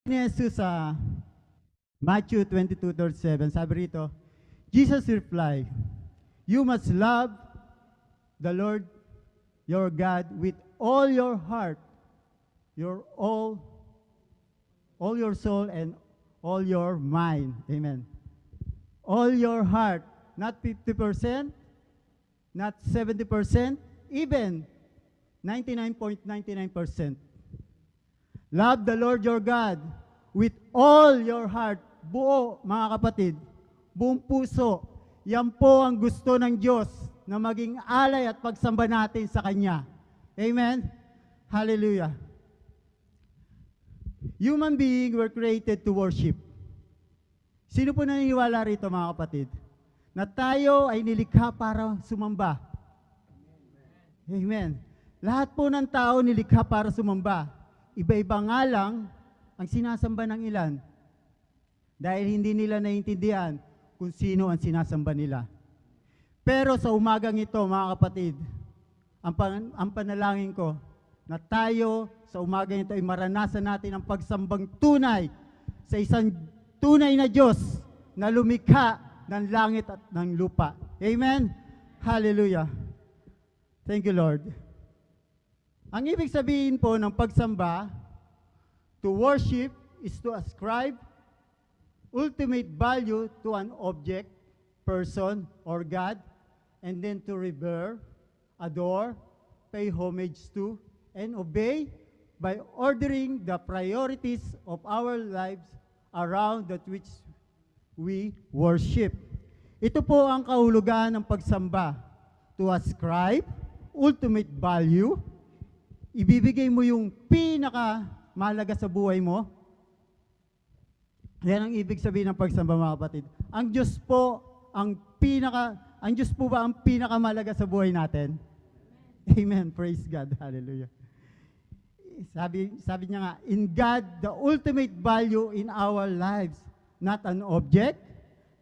Ni Jesus sa Matthew 22:37, sabi rito, Jesus replied, "You must love the Lord your God with all your heart, all your soul, and all your mind." Amen. All your heart, not 50%, not 70%, even 99.99%. Love the Lord your God with all your heart. Buo, mga kapatid, buong puso. Yan po ang gusto ng Diyos na maging alay at pagsamba natin sa Kanya. Amen? Hallelujah. Human beings were created to worship. Sino po naniniwala rito, mga kapatid? Na tayo ay nilikha para sumamba. Amen. Lahat po ng tao nilikha para sumamba. Iba-iba nga lang ang sinasamba ng ilan dahil hindi nila naiintindihan kung sino ang sinasamba nila. Pero sa umagang ito, mga kapatid, ang panalangin ko na tayo sa umagang ito ay maranasan natin ang pagsambang tunay sa isang tunay na Diyos na lumikha ng langit at ng lupa. Amen? Hallelujah. Thank you, Lord. Ang ibig sabihin po ng pagsamba, to worship is to ascribe ultimate value to an object, person, or God, and then to revere, adore, pay homage to, and obey by ordering the priorities of our lives around that which we worship. Ito po ang kahulugan ng pagsamba, to ascribe ultimate value. Ibibigay mo yung pinaka-mahalaga sa buhay mo. Yan ang ibig sabihin ng pagsamba, mga kapatid. Ang Diyos po ba ang pinaka-mahalaga sa buhay natin? Amen. Praise God. Hallelujah. Sabi niya nga, in God, the ultimate value in our lives, not an object,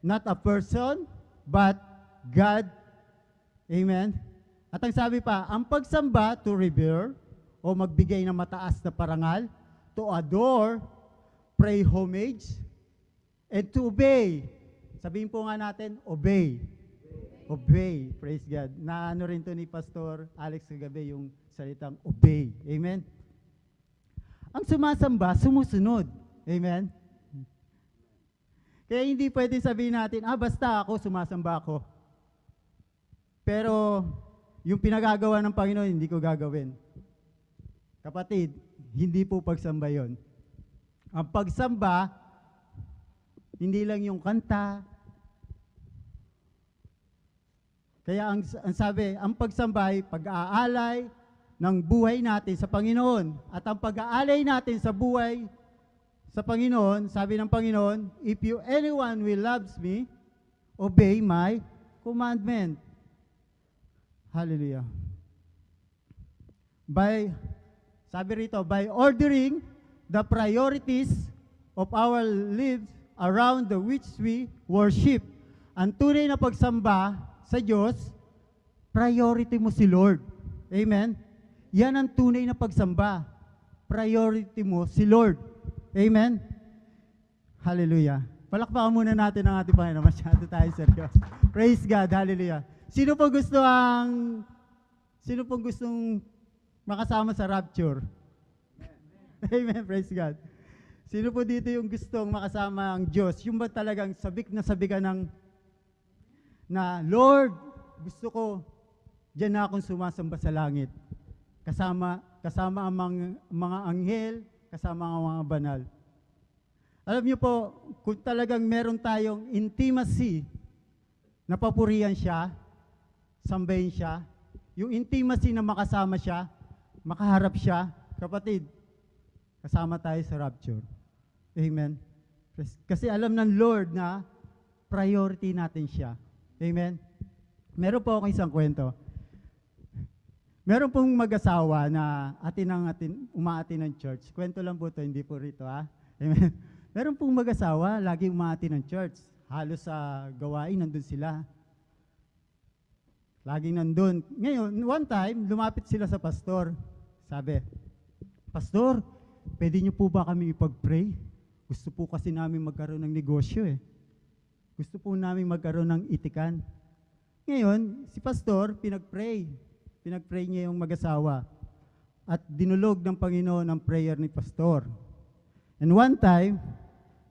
not a person, but God. Amen. At ang sabi pa, ang pagsamba, to revere, o magbigay ng mataas na parangal, to adore, pray homage, and to obey. Sabihin po nga natin, obey. Obey. Praise God. Naano rin to ni Pastor Alex kagabi yung salitang obey. Amen? Ang sumasamba, sumusunod. Amen? Kaya hindi pwede sabihin natin, basta ako, sumasamba ako. Pero yung pinagagawa ng Panginoon, hindi ko gagawin. Kapatid, hindi po pagsamba yon. Ang pagsamba, hindi lang yung kanta. Kaya ang sabi, ang pagsamba ay pag-aalay ng buhay natin sa Panginoon. At ang pag-aalay natin sa buhay sa Panginoon, sabi ng Panginoon, if anyone will loves me, obey my commandment. Hallelujah. Sabi rito, by ordering the priorities of our lives around the which we worship. Ang tunay na pagsamba sa Diyos, priority mo si Lord. Amen? Yan ang tunay na pagsamba. Priority mo si Lord. Amen? Hallelujah. Palakpakan muna natin ang ating Panginoon. Masyado tayo seryoso. Praise God. Hallelujah. Sino pong gustong makasama sa rapture? Amen. Praise God. Sino po dito yung gustong makasama ang Diyos? Yung ba talagang sabik ka na Lord, gusto ko, diyan na akong sumasamba sa langit. Kasama ang mga anghel, kasama ang mga banal. Alam niyo po, kung talagang meron tayong intimacy, na papurihan siya, sambahin siya, yung intimacy na makasama siya, makaharap siya, kapatid, kasama tayo sa rapture. Amen? Kasi alam ng Lord na priority natin siya. Amen? Meron po ako isang kwento. Meron pong mag-asawa na umaati ng church. Kwento lang po ito, hindi po rito, ha? Amen? Meron pong mag-asawa, lagi umaati ng church. Halos sa gawain, nandun sila. Laging nandun. Ngayon, one time, lumapit sila sa pastor. Sabi, Pastor, pwede niyo po ba kami ipag-pray? Gusto po kasi namin magkaroon ng negosyo eh. Gusto po namin magkaroon ng itikan. Ngayon, si pastor, pinag-pray. Pinag-pray niya yung mag-asawa. At dinulog ng Panginoon ang prayer ni pastor. And one time,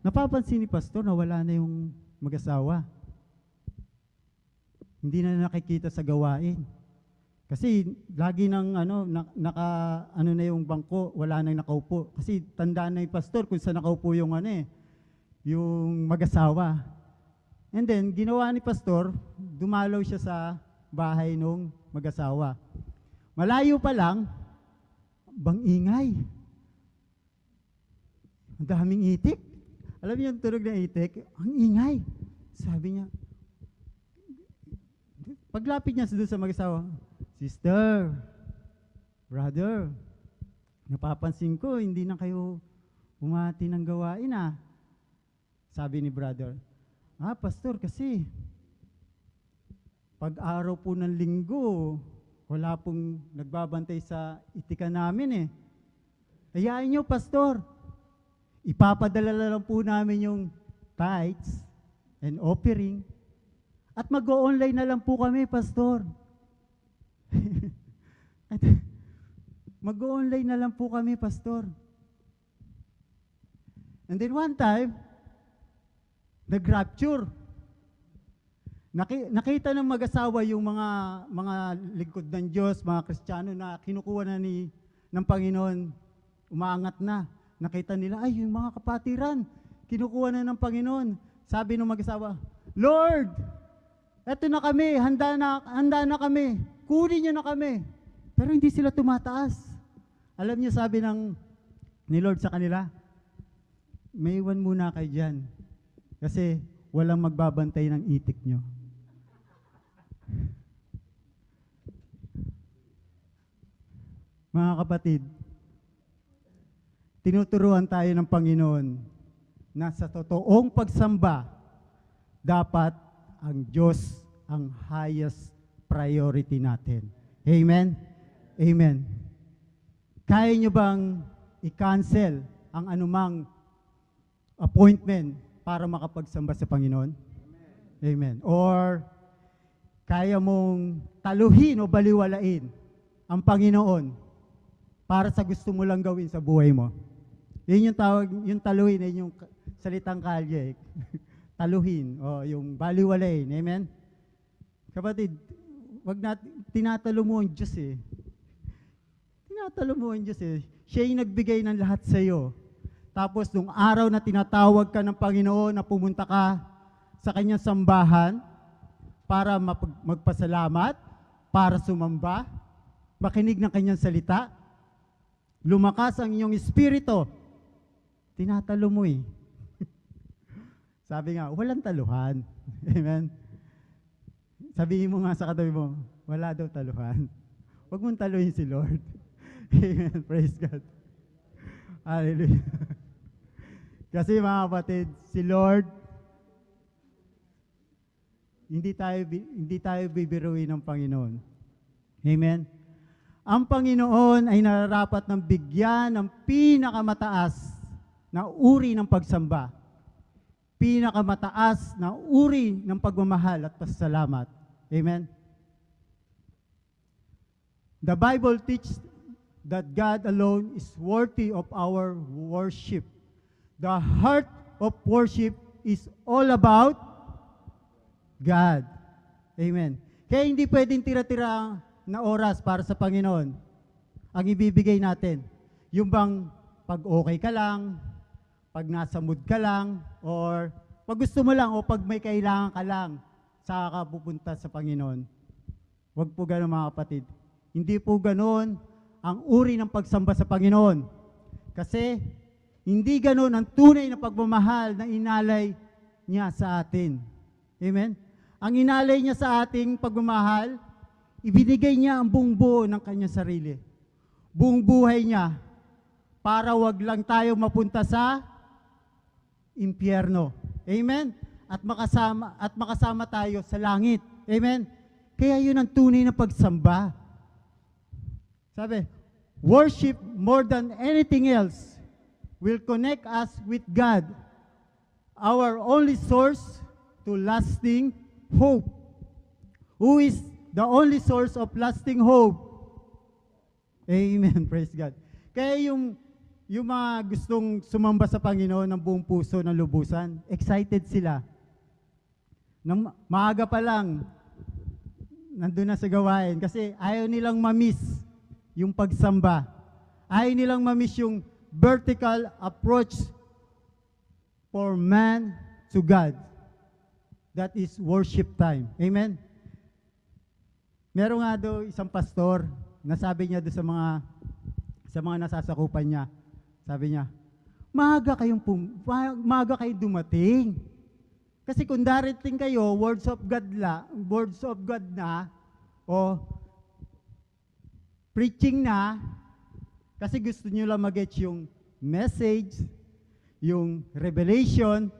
napapansin ni pastor na wala na yung mag-asawa. Hindi na nakikita sa gawain. Kasi lagi nang na yung bangko, wala nang nakaupo. Kasi tandaan na yung pastor kung saan nakaupo yung yung mag-asawa. And then, ginawa ni pastor, dumalaw siya sa bahay nung mag-asawa. Malayo pa lang, bang ingay. Ang daming itik. Alam niyo yung tunog ng itik? Ang ingay. Sabi niya, paglapit niya doon sa mag-asawa, sister, brother, napapansin ko, hindi na kayo umati ng gawain ah. Sabi ni brother, pastor, kasi pag-araw po ng linggo, wala pong nagbabantay sa itika namin eh. Hayaan niyo, pastor, ipapadala lang po namin yung tithes and offering at mag-o-online na lang po kami, pastor. Mag-o-online na lang po kami, pastor. And then one time, nag-rapture. Nakita ng mag-asawa yung mga lingkod ng Diyos, mga Kristiyano na kinukuha na ng Panginoon, umaangat na. Nakita nila, ay, yung mga kapatiran, kinukuha na ng Panginoon. Sabi ng mag-asawa, Lord, eto na kami, handa na kami, kunin niyo na kami. Pero hindi sila tumataas. Alam niyo, sabi ni Lord sa kanila, may iwan muna kayo dyan. Kasi walang magbabantay ng itik nyo. Mga kapatid, tinuturuan tayo ng Panginoon na sa totoong pagsamba, dapat ang Diyos ang highest priority natin. Amen? Amen. Kaya nyo bang i-cancel ang anumang appointment para makapagsamba sa Panginoon? Amen. Or kaya mong taluhin o baliwalain ang Panginoon para sa gusto mo lang gawin sa buhay mo? Yun yung tawag, yung taluhin, yun yung salitang kalye. Taluhin, o yung baliwalain. Amen? Kapatid, tinatalo mo ang Diyos eh. Tinatalo mo ang Diyos eh. Siya yung nagbigay ng lahat sa iyo. Tapos nung araw na tinatawag ka ng Panginoon na pumunta ka sa kanyang sambahan para magpasalamat, para sumamba, makinig ng kanyang salita, lumakas ang iyong espiritu, tinatalo mo eh. Sabi nga, walang taluhan. Amen? Sabihin mo nga sa katabi mo, wala daw taluhan. Huwag mong taluhin si Lord. Amen. Praise God. Hallelujah. Kasi mga kapatid, si Lord, hindi tayo bibiruin ng Panginoon. Amen? Ang Panginoon ay nararapat ng bigyan ng pinakamataas na uri ng pagsamba. Pinakamataas na uri ng pagmamahal at pasasalamat. Amen? The Bible teaches that God alone is worthy of our worship. The heart of worship is all about God. Amen. Kaya hindi pwedeng tira-tira na oras para sa Panginoon ang ibibigay natin. Yung bang pag okay ka lang, pag nasa mood ka lang, or pag gusto mo lang, o pag may kailangan ka lang, saka ka pupunta sa Panginoon. Huwag po gano'n mga kapatid. Hindi po gano'n ang uri ng pagsamba sa Panginoon. Kasi hindi gano'n ang tunay na pagmamahal na inalay niya sa atin. Amen? Ang inalay niya sa ating pagmamahal, ibinigay niya ang buong buo ng kanyang sarili. Buong buhay niya para wag lang tayo mapunta sa impyerno. Amen? At makasama tayo sa langit. Amen? Kaya yun ang tunay na pagsamba. Sabi, worship more than anything else will connect us with God, our only source to lasting hope. Who is the only source of lasting hope? Amen. Praise God. Kaya yung mga gustong sumamba sa Panginoon ng buong puso ng lubusan, excited sila. Nang maaga pa lang, nandun na sa gawain kasi ayaw nilang mamiss yung pagsamba. Ayaw nilang mamiss yung vertical approach for man to God. That is worship time. Amen? Meron nga daw isang pastor, nasabi niya doon sa mga nasasakupan niya, sabi niya, maaga kayong dumating. Kasi kung darating kayo, words of God na, o preaching na, kasi gusto nyo lang mag-get yung message, yung revelation,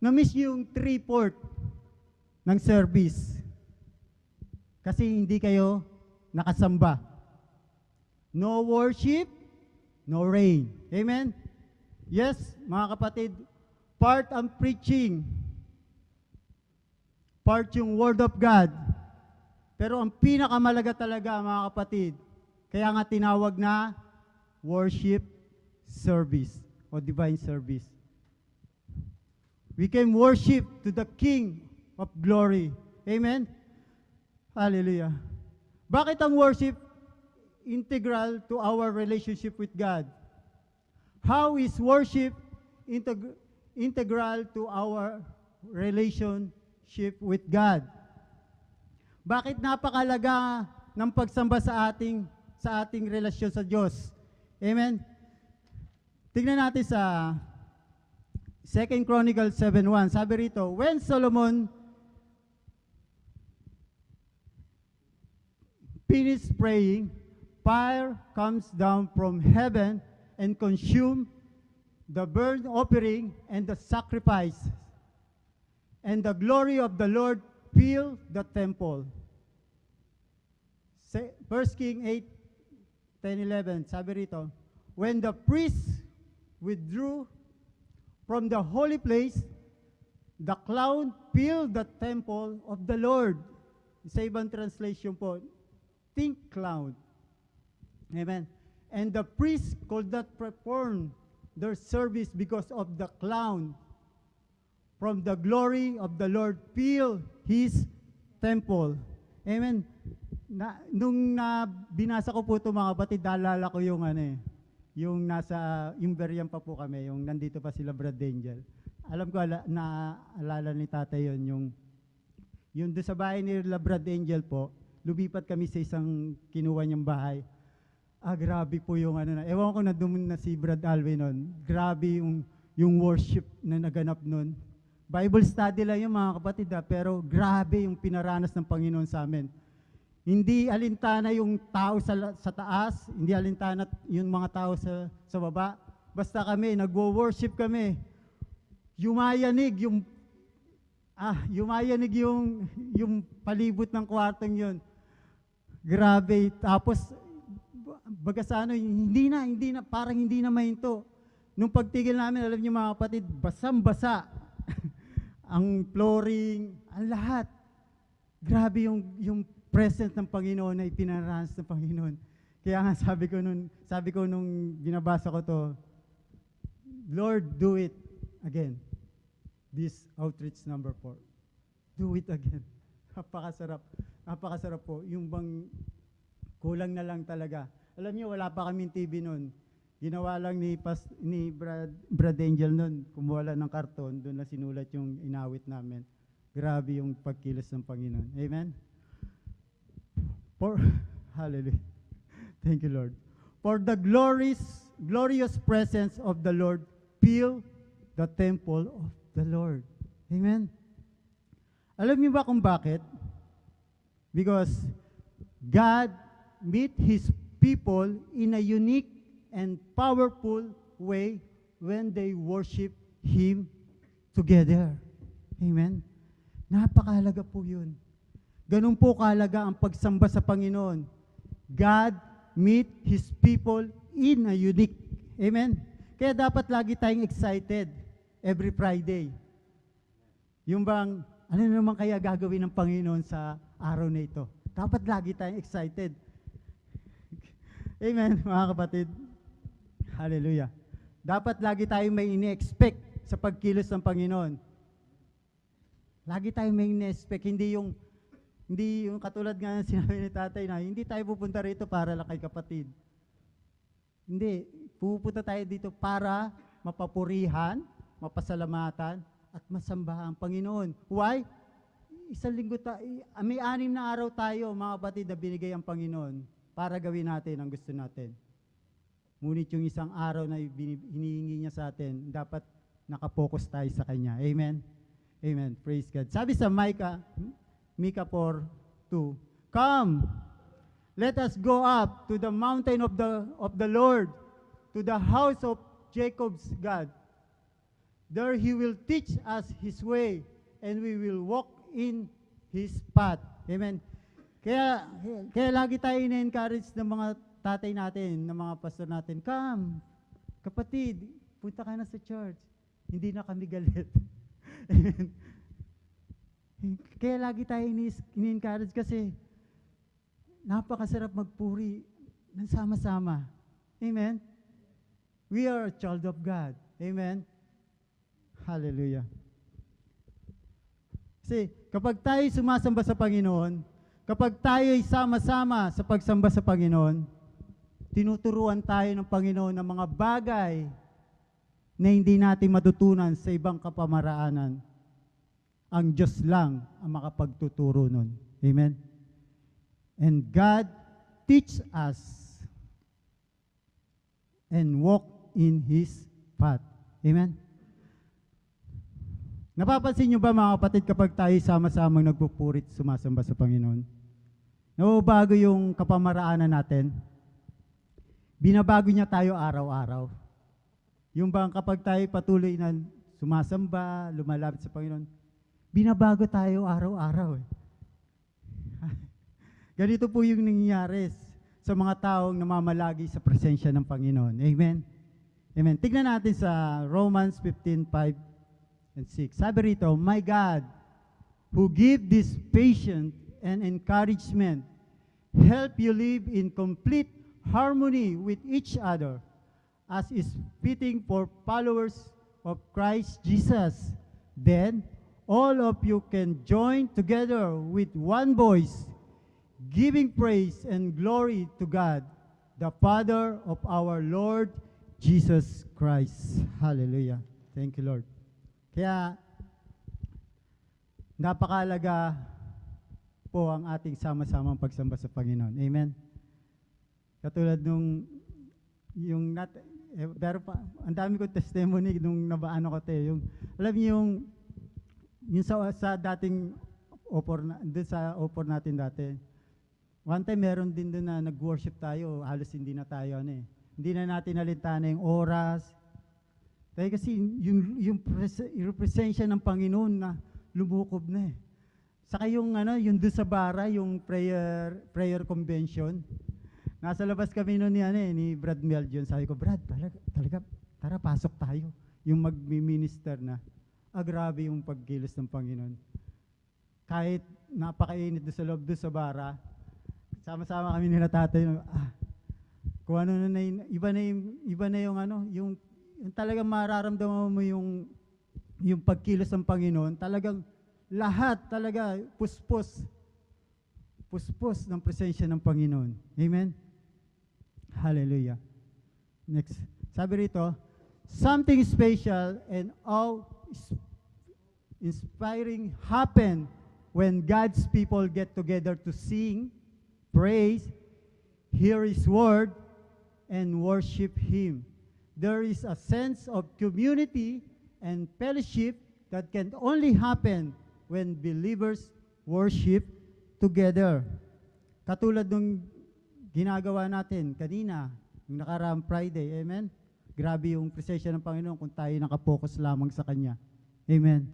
na-miss yung 3/4 ng service. Kasi hindi kayo nakasamba. No worship, no rain. Amen? Yes, mga kapatid, part ang preaching, part yung Word of God. Pero ang pinakamalaga talaga, mga kapatid, kaya nga tinawag na worship service o divine service. We can worship to the King of glory. Amen? Hallelujah. Bakit ang worship integral to our relationship with God? How is worship integral to our relationship with God? Bakit napakalaga ng pagsamba sa ating relasyon sa Diyos? Amen? Tingnan natin sa 2 Chronicles 7:1. Sabi rito, when Solomon finished praying, fire comes down from heaven and consume the burnt offering and the sacrifice, and the glory of the Lord filled the temple. 1 King 8:10-11, sabi rito, when the priests withdrew from the holy place, the cloud filled the temple of the Lord. Sa ibang translation po, think cloud. Amen. And the priests could not perform their service because of the cloud. From the glory of the Lord fill His temple. Amen. Nung binasa ko po ito, mga kapatid, naalala ko yung yung nasa Imberian pa po kami, yung nandito pa sila Brad Angel. Alam ko, naalala ni tatay yung doon sa bahay ni Brad Angel po, lumipat kami sa isang kinuha niyang bahay. Grabe po yung ewan ko na doon na si Brad Alvin nun. Grabe yung worship na naganap nun. Bible study lang yung mga kapatid, pero grabe yung pinaranas ng Panginoon sa amin. Hindi alintana yung tao sa taas, hindi alintana yung mga tao sa baba. Basta kami, nagwo-worship kami. Yumayanig yung palibot ng kwartong yun. Grabe. Tapos, baga sa hindi na, parang hindi na mahinto. Nung pagtigil namin, alam niyo mga kapatid, basang-basa. Ang flooring, ang lahat. Grabe yung presence ng Panginoon na ipinaranas ng Panginoon. Kaya nga sabi ko nung binabasa ko to, Lord, do it again. This outreach number 4. Do it again. Napakasarap. Napakasarap po. Yung bang kulang na lang talaga. Alam niyo, wala pa kaming TV noon. Ginawa lang ni Brad Angel noon. Kumuha lang ng karton, doon na sinulat yung inawit namin. Grabe yung pagkilos ng Panginoon. Amen? Hallelujah. Thank you, Lord. For the glorious presence of the Lord fill the temple of the Lord. Amen? Alam niyo ba kung bakit? Because God meet His people in a unique and powerful way when they worship Him together. Amen? Napakahalaga po yun. Ganun po kahalaga ang pagsamba sa Panginoon. God meet His people in a unique. Amen? Kaya dapat lagi tayong excited every Friday. Yung bang, ano naman kaya gagawin ng Panginoon sa araw na ito? Dapat lagi tayong excited. Amen, mga kapatid. Hallelujah. Dapat lagi tayong may ini-expect sa pagkilos ng Panginoon. Lagi tayong may ini-expect, hindi yung katulad nga ng sinabi ni tatay na, hindi tayo pupunta rito para lang kay kapatid. Hindi, pupunta tayo dito para mapapurihan, mapasalamatan, at masamba ang Panginoon. Why? Isang linggo may 6 na araw tayo, mga kapatid, na binigay ang Panginoon para gawin natin ang gusto natin. Ngunit yung isang araw na hinihingi niya sa atin, dapat nakapokus tayo sa Kanya. Amen? Amen. Praise God. Sabi sa Micah 4:2, "Come, let us go up to the mountain of the Lord, to the house of Jacob's God. There He will teach us His way, and we will walk in His path." Amen. Kaya lagi tayo ina-encourage ng mga tatay natin, ng mga pastor natin, "Come, kapatid, punta ka na sa church. Hindi na kami galit." Amen. Kaya lagi tayo ini-encourage kasi napakasarap magpuri ng sama-sama. Amen? We are a child of God. Amen? Hallelujah. Kasi kapag tayo sumasamba sa Panginoon, kapag tayo ay sama-sama sa pagsamba sa Panginoon, tinuturuan tayo ng Panginoon ng mga bagay na hindi natin matutunan sa ibang kapamaraanan. Ang Diyos lang ang makapagtuturo nun. Amen? And God teach us and walk in His path. Amen? Napapansin nyo ba, mga kapatid, kapag tayo sama-samang nagpupurit, sumasamba sa Panginoon? Nababago yung kapamaraanan natin? Binabago niya tayo araw-araw. Yung bang kapag tayo patuloy na sumasamba, lumalapit sa Panginoon, binabago tayo araw-araw. Ganito po yung nangyayari sa mga taong namamalagi sa presensya ng Panginoon. Amen? Amen. Tignan natin sa Romans 15:5 and 6. Sabi rito, "My God, who give this patience and encouragement, help you live in complete harmony with each other, as is fitting for followers of Christ Jesus. Then, all of you can join together with one voice, giving praise and glory to God, the Father of our Lord Jesus Christ." Hallelujah. Thank you, Lord. Kaya, napakalaga po ang ating sama-samang pagsamba sa Panginoon. Amen? Katulad pero ang dami ko testimony nung nabaano ko yung, alam niyo yung sa dating doon sa opor natin dati. One time meron din doon na nag-worship tayo, halos hindi na tayo hindi na natin nalintana yung oras. Dahil kasi yung presensya ng Panginoon na lumukob na Saka yung doon sa bara, yung prayer convention. Nasa labas kami noon ni Brad Meljon. Sabi ko, "Brad, talaga, tara pasok tayo." Yung magmi-minister na. Grabe yung pagkilos ng Panginoon. Kahit napakainit doon sa loob, doon sa bara, sama-sama kami nila tatay. Kung ano na iba na yung talagang mararamdaman mo yung pagkilos ng Panginoon, talagang lahat talaga puspos ng presensya ng Panginoon. Amen? Hallelujah. Next. Sabi rito, "Something special and awe-inspiring happen when God's people get together to sing, praise, hear His word, and worship Him. There is a sense of community and fellowship that can only happen when believers worship together." Katulad nung ginagawa natin kanina, yung nakaraang Friday, amen? Grabe yung presensya ng Panginoon kung tayo nakapokus lamang sa Kanya. Amen?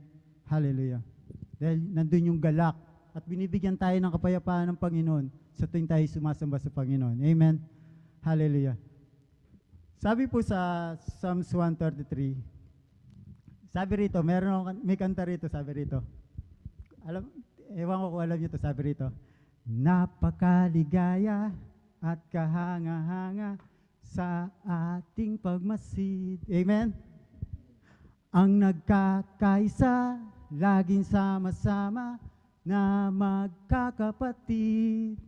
Hallelujah. Dahil nandun yung galak at binibigyan tayo ng kapayapaan ng Panginoon sa tuwing tayo sumasamba sa Panginoon. Amen? Hallelujah. Sabi po sa Psalms 133, sabi rito, may kanta rito, sabi rito. Ewan ko kung alam niyo to, sabi rito. Napakaligaya at kahanga-hanga sa ating pagmasid. Amen? Ang nagkakaisa, laging sama-sama na magkakapatid.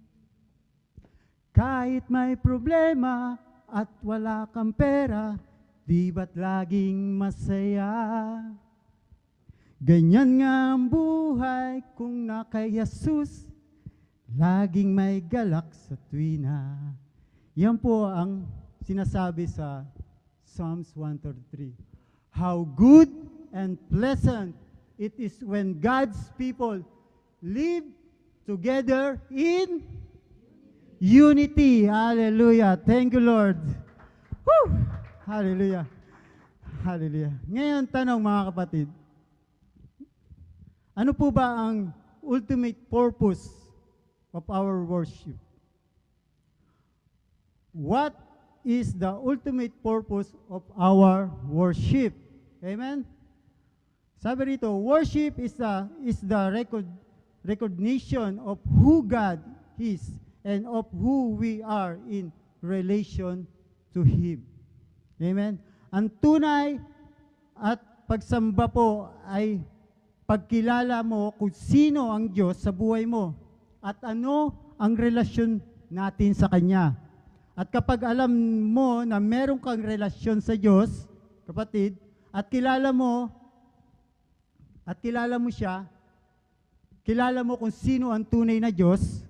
Kahit may problema at wala kang pera, di ba't laging masaya? Ganyan nga ang buhay kung na kay Jesus, laging may galak sa tuwina. Yan po ang sinasabi sa Psalms 133. How good and pleasant it is when God's people live together in unity. Hallelujah. Thank you, Lord. Woo! Hallelujah. Hallelujah. Ngayon, tanong mga kapatid, ano po ba ang ultimate purpose of our worship? What is the ultimate purpose of our worship? Amen? Sabi rito, worship is the recognition of who God is and of who we are in relation to Him. Amen? Ang tunay at pagsamba po ay pagkilala mo kung sino ang Diyos sa buhay mo at ano ang relasyon natin sa Kanya. At kapag alam mo na meron kang relasyon sa Diyos, kapatid, at kilala mo siya, kilala mo kung sino ang tunay na Diyos,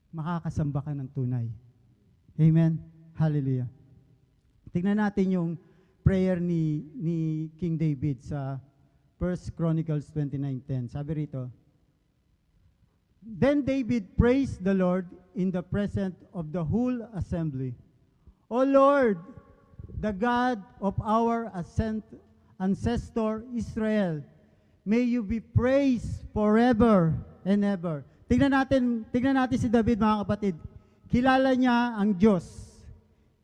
makakasamba ka ng tunay. Amen? Hallelujah. Tingnan natin yung prayer ni King David sa 1 Chronicles 29:10. Sabi rito, Then David praised the Lord in the presence of the whole assembly. O Lord, the God of our ancestor Israel, may you be praised forever and ever. Tingnan natin si David, mga kapatid. Kilala niya ang Diyos.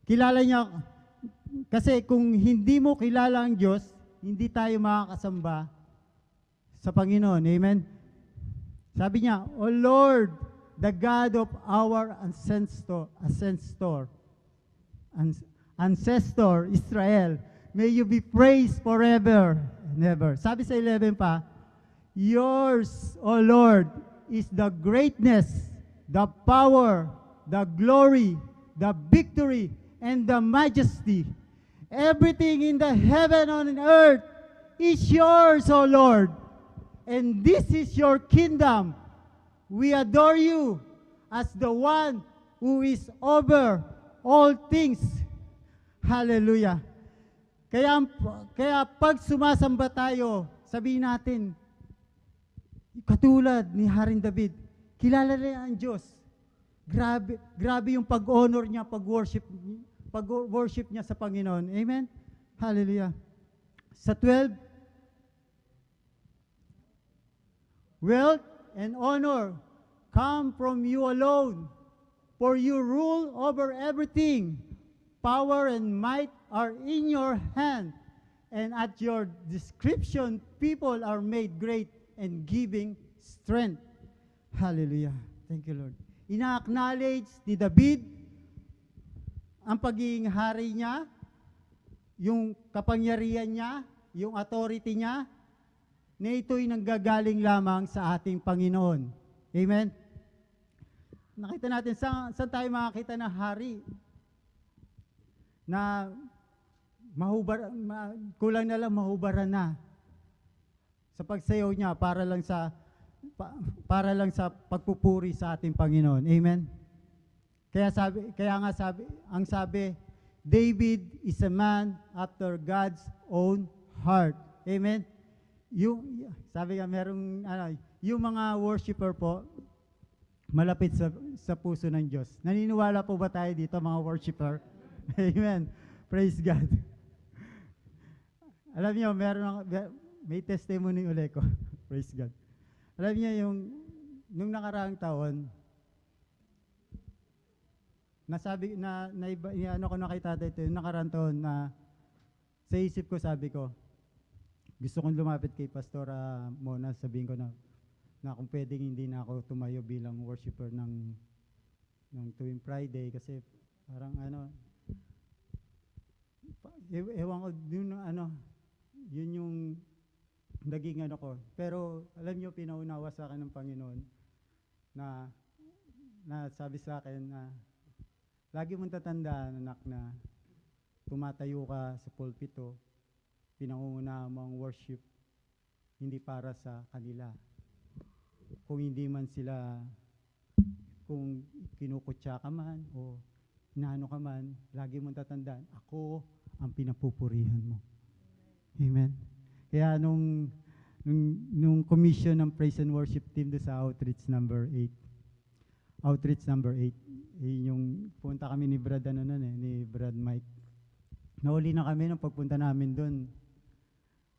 Kilala niya, kasi kung hindi mo kilala ang Diyos, hindi tayo makakasamba sa Panginoon. Amen? Sabi niya, O Lord, the God of our ancestor Israel, may you be praised forever and ever. Sabi sa 11 pa, Yours, O Lord, is the greatness, the power, the glory, the victory, and the majesty. Everything in the heaven and earth is yours, O Lord. And this is your kingdom. We adore you as the one who is over all things. Hallelujah. Kaya pag sumasamba tayo, sabihin natin, katulad ni Haring David, kilala niya ang Diyos. Grabe yung pag-honor niya, pag-worship niya sa Panginoon. Amen? Hallelujah. Sa 12, wealth and honor come from you alone, for you rule over everything. Power and might are in your hand, and at your description, people are made great and giving strength. Hallelujah. Thank you, Lord. Ina-acknowledge ni David ang pagiging hari niya, yung kapangyarihan niya, yung authority niya, na ito'y nanggagaling lamang sa ating Panginoon. Amen? Nakita natin, saan tayo makakita ng hari na kulang na lang mahubaran na sa pagsayaw niya para lang sa pagpupuri sa ating Panginoon. Amen? Ang sabi, David is a man after God's own heart. Amen? Sabi nga, yung mga worshiper po, malapit sa puso ng Diyos. Naniniwala po ba tayo dito, mga worshiper? Amen. Praise God. Alam niyo, may testimony ulit ko. Praise God. Alam niyo, nung nakaraang taon, nasabi ano ko na kay tatay ito, yung nakaraan taon na sa isip ko sabi ko, gusto kong lumapit kay Pastora Mona, sabihin ko na kung pwedeng hindi na ako tumayo bilang worshiper ng tuwing Friday kasi parang ewan ko, yun yung naging ko. Pero alam niyo, pinaunawa sa akin ng Panginoon na sabi sa akin na lagi mong tatandaan, anak, na tumatayo ka sa pulpito, pinangungunahan mo ang worship, hindi para sa kanila. Kung hindi man sila, kung kinukutya ka man o inaano ka man, lagi mong tatandaan, ako ang pinapupurihan mo. Amen. Kaya nung commission ng praise and worship team do sa outreach number 8, yung punta kami ni Brad ni Brad Mike. Nauli na kami nung pagpunta namin doon.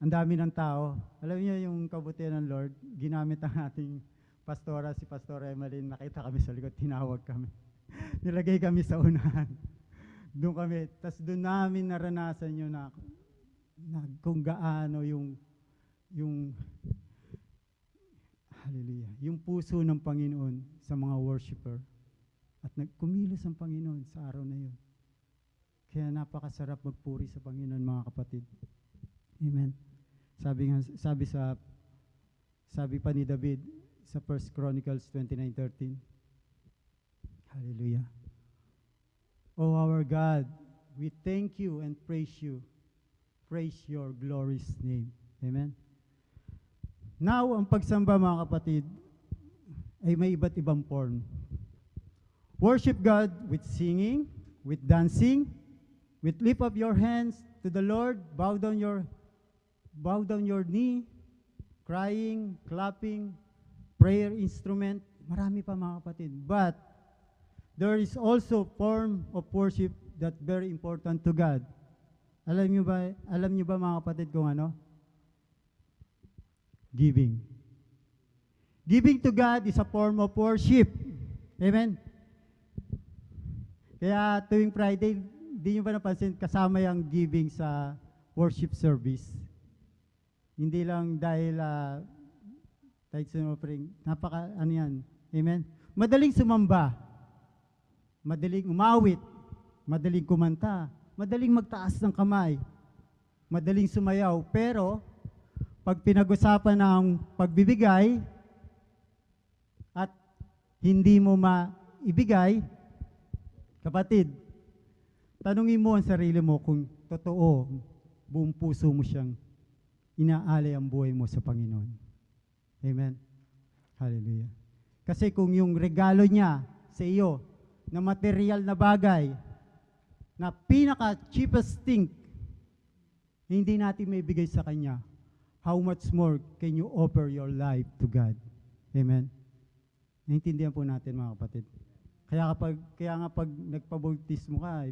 Ang dami ng tao. Alam niyo yung kabutihan ng Lord, ginamit ang ating pastora, si Pastora Emeline, nakita kami sa likod, tinawag kami. Nilagay kami sa unahan. Doon kami, tas doon namin naranasan yun na kung gaano yung hallelujah, yung puso ng Panginoon sa mga worshiper. At nagkumilos ang Panginoon sa araw na yun. Kaya napakasarap magpuri sa Panginoon, mga kapatid. Amen. Sabi pa ni David sa 1 Chronicles 29:13. Hallelujah. Oh our God, we thank you and praise you. Praise your glorious name. Amen. Now, ang pagsamba, mga kapatid, ay may iba't ibang form. Worship God with singing, with dancing, with lift up your hands to the Lord, bow down your knee, crying, clapping, prayer instrument, marami pa, mga kapatid. But there is also form of worship that very important to God. Alam niyo ba mga kapatid kung ano? Giving. Giving to God is a form of worship. Amen? Kaya tuwing Friday, di nyo ba napansin, kasama yung giving sa worship service. Hindi lang dahil tithes and offering, yan. Amen? Madaling sumamba, madaling umawit, madaling kumanta, madaling magtaas ng kamay, madaling sumayaw, pero pag pinag-usapan ng pagbibigay at hindi mo maibigay, kapatid, tanungin mo ang sarili mo kung totoo, buong puso mo siyang inaalay ang buhay mo sa Panginoon. Amen? Hallelujah. Kasi kung yung regalo niya sa iyo na material na bagay, na pinaka-cheapest thing, hindi natin may bigay sa Kanya, how much more can you offer your life to God? Amen? Naintindihan po natin, mga kapatid. Kaya nga pag nagpabautismo ka,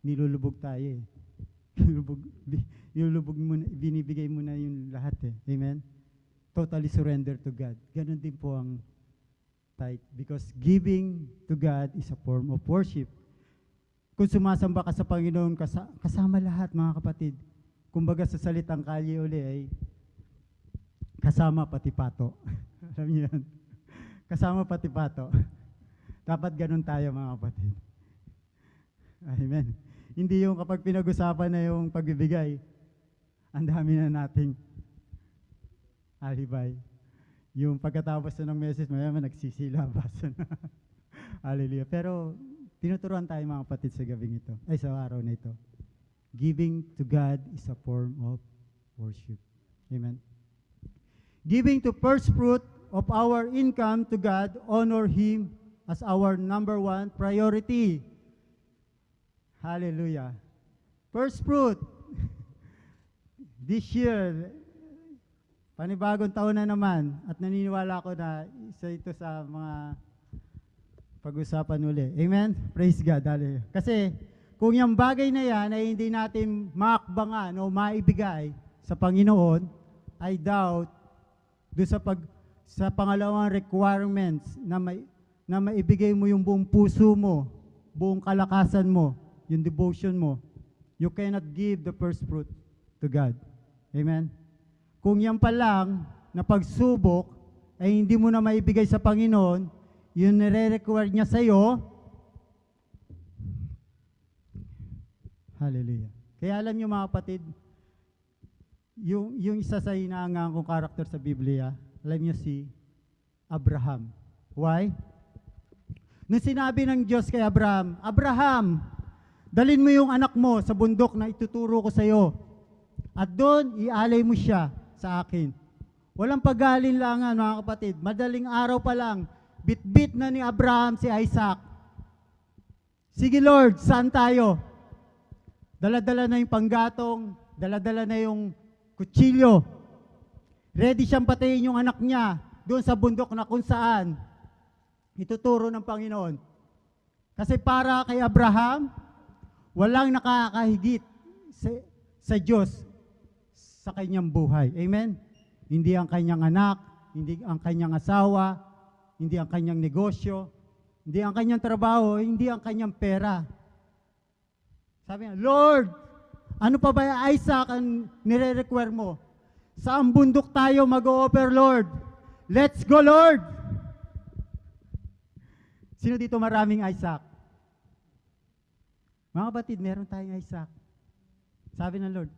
nilulubog tayo eh. Nilulubog mo na, binibigay mo na yung lahat eh. Amen? Totally surrender to God. Ganon din po ang tithe. Because giving to God is a form of worship. Kung sumasamba ka sa Panginoon, kasama lahat, mga kapatid. Kumbaga sa salitang kalye uli ay kasama pati pato. Alam niyo yan? Kasama pati pato. Dapat ganun tayo, mga kapatid. Amen. Hindi yung kapag pinag-usapan na yung pagbibigay, ang dami na nating alibay. Yung pagkatapos na ng message, mayaman nagsisilabasan na. Hallelujah. Pero tinuturuan tayo, mga kapatid, sa gabing ito, ay sa araw na ito. Giving to God is a form of worship. Amen. Giving to first fruit of our income to God, honor Him as our number one priority. Hallelujah. First fruit. This year, panibagong taon na naman, at naniniwala ko na isa ito sa mga pag-usapan uli. Amen? Praise God. Hallelujah. Kasi kung yung bagay na yan ay hindi natin maakbangan o maibigay sa Panginoon, I doubt doon sa pangalawang requirements na maibigay mo yung buong puso mo buong kalakasan mo, yung devotion mo, you cannot give the first fruit to God. Amen? Kung yan pa lang, na pagsubok, ay hindi mo na maibigay sa Panginoon, yung nire-require niya sa iyo, hallelujah. Kaya alam niyo mga kapatid, yung isa sa inaangaan kong karakter sa Biblia, alam niyo si Abraham. Why? Nung sinabi ng Diyos kay Abraham, Abraham, dalhin mo yung anak mo sa bundok na ituturo ko sa iyo. At doon, ialay mo siya sa akin. Walang pag-aalinlangan mga kapatid. Madaling araw pa lang, bit-bit na ni Abraham si Isaac. Sige Lord, saan tayo? Dala-dala na yung panggatong, dala-dala na yung kutsilyo. Ready siyang patayin yung anak niya doon sa bundok na kung saan ituturo ng Panginoon. Kasi para kay Abraham, walang nakakahigit sa Diyos sa kanyang buhay. Amen? Hindi ang kanyang anak, hindi ang kanyang asawa, hindi ang kanyang negosyo, hindi ang kanyang trabaho, hindi ang kanyang pera. Sabi niya, Lord, ano pa ba Isaac ang nire-require mo? Saan bundok tayo mag-o-offer, Lord? Let's go, Lord! Sino dito maraming Isaac? Mga kapatid, meron tayong Isaac. Sabi ng Lord,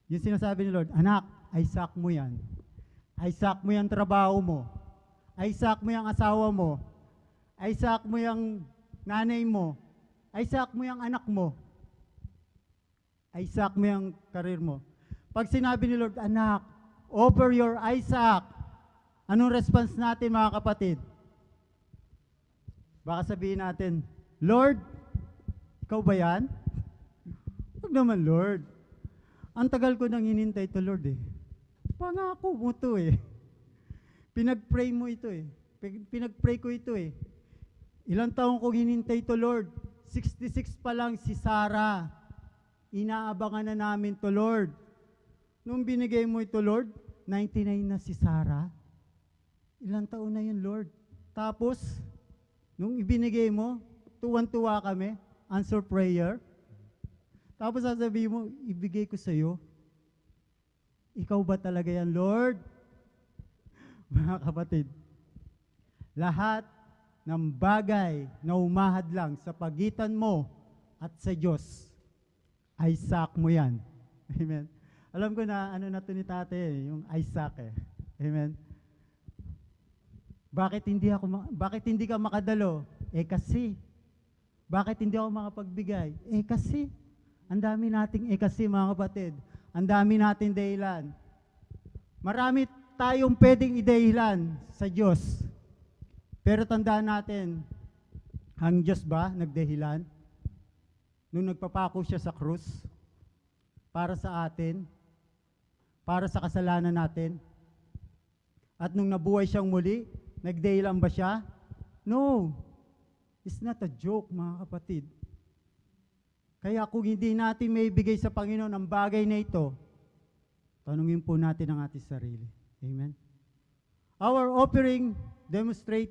yung sinasabi ni Lord, anak, Isaac mo yan. Isaac mo yung trabaho mo. Isaac mo yung asawa mo. Isaac mo yung nanay mo. Isaac mo yung anak mo. Isaac mo yung karir mo. Pag sinabi ni Lord, anak, offer your Isaac. Anong response natin mga kapatid? Baka sabihin natin, Lord, ikaw ba yan? Huwag naman, Lord. Ang tagal ko nang hinintay to, Lord eh. Pangako mo to eh. Pinag-pray mo ito eh. Pinag-pray ko ito eh. Ilang taong kong hinintay to, Lord? 66 pa lang si Sarah. Inaabangan na namin to, Lord. Nung binigay mo ito, Lord, 99 na si Sarah. Ilang taon na yun, Lord. Tapos, nung ibinigay mo, tuwan-tuwa kami, answer prayer. Tapos sasabihin mo, ibigay ko sa iyo. Ikaw ba talaga yan, Lord? Mga kapatid, lahat ng bagay na umahad lang sa pagitan mo at sa Diyos, Isaac mo yan. Amen. Alam ko na ano na ito ni tate, yung Isaac eh. Amen. Bakit hindi ka makadalo? Kasi. Bakit hindi ako makapagbigay? Kasi. Ang dami nating kasi mga kapatid. Ang dami nating dahilan. Marami tayong pwedeng idahilan sa Diyos. Pero tandaan natin, ang Diyos ba nagdahilan? Nung nagpapako siya sa krus, para sa atin, para sa kasalanan natin, at nung nabuhay siyang muli, nagdahilan ba siya? No. It's not a joke, mga kapatid. Kaya kung hindi natin may bigay sa Panginoon ang bagay na ito, tanungin po natin ang ating sarili. Amen? Our offering demonstrate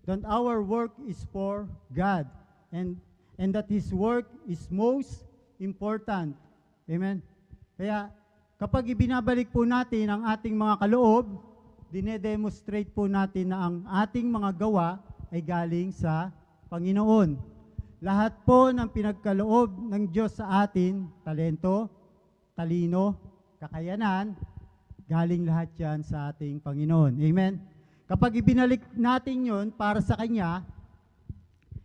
that our work is for God and that His work is most important. Amen? Kaya kapag ibinabalik po natin ang ating mga kaloob, dinedemonstrate po natin na ang ating mga gawa ay galing sa Panginoon. Lahat po ng pinagkaloob ng Diyos sa atin, talento, talino, kakayanan, galing lahat yan sa ating Panginoon. Amen? Kapag ibinalik natin yon para sa Kanya,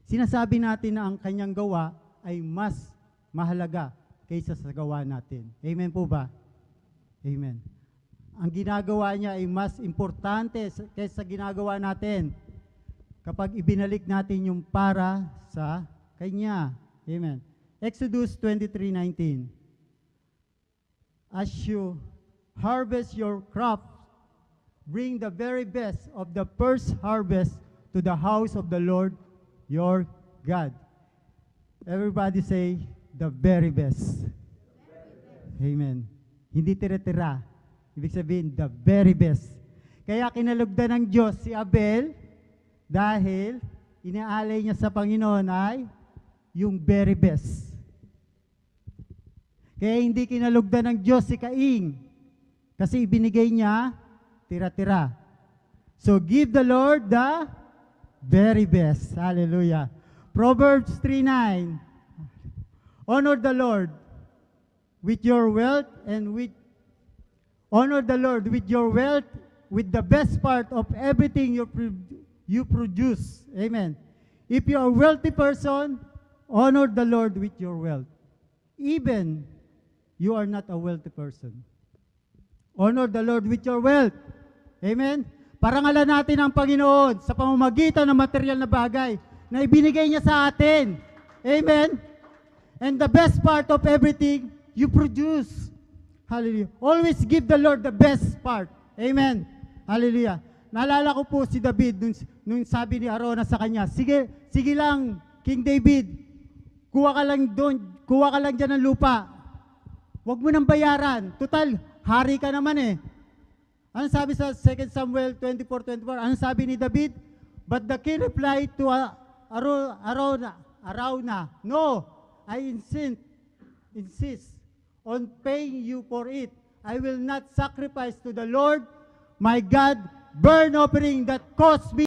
sinasabi natin na ang Kanyang gawa ay mas mahalaga kaysa sa gawa natin. Amen po ba? Amen. Ang ginagawa niya ay mas importante kaysa ginagawa natin kapag ibinalik natin yung para sa Kanya. Amen. Exodus 23:19. As you harvest your crop, bring the very best of the first harvest to the house of the Lord your God. Everybody say, the very best. Amen. Hindi tira-tira. Ibig sabihin, the very best. Kaya kinalugdan ng Diyos si Abel dahil inaalay niya sa Panginoon ay yung very best. Kaya hindi kinalugdan ng Diyos si Cain kasi ibinigay niya tira-tira. So give the Lord the very best. Hallelujah. Proverbs 3:9. Honor the Lord with your wealth and honor the Lord with your wealth, with the best part of everything you produce. Amen. If you are a wealthy person, honor the Lord with your wealth. Even you are not a wealthy person. Honor the Lord with your wealth. Amen. Parangalan natin ang Panginoon sa pamamagitan ng material na bagay na ibinigay niya sa atin. Amen. And the best part of everything you produce. Hallelujah. Always give the Lord the best part. Amen. Hallelujah. Naalala ko po si David nung sabi ni Arona sa kanya, sige lang, King David, kuha ka lang dyan ng lupa. Huwag mo nang bayaran. Total, hari ka naman eh. Ano sabi sa 2 Samuel 24:24? Ano sabi ni David? But the king replied to Arauna, no, I insist on paying you for it. I will not sacrifice to the Lord my God burnt offering that cost me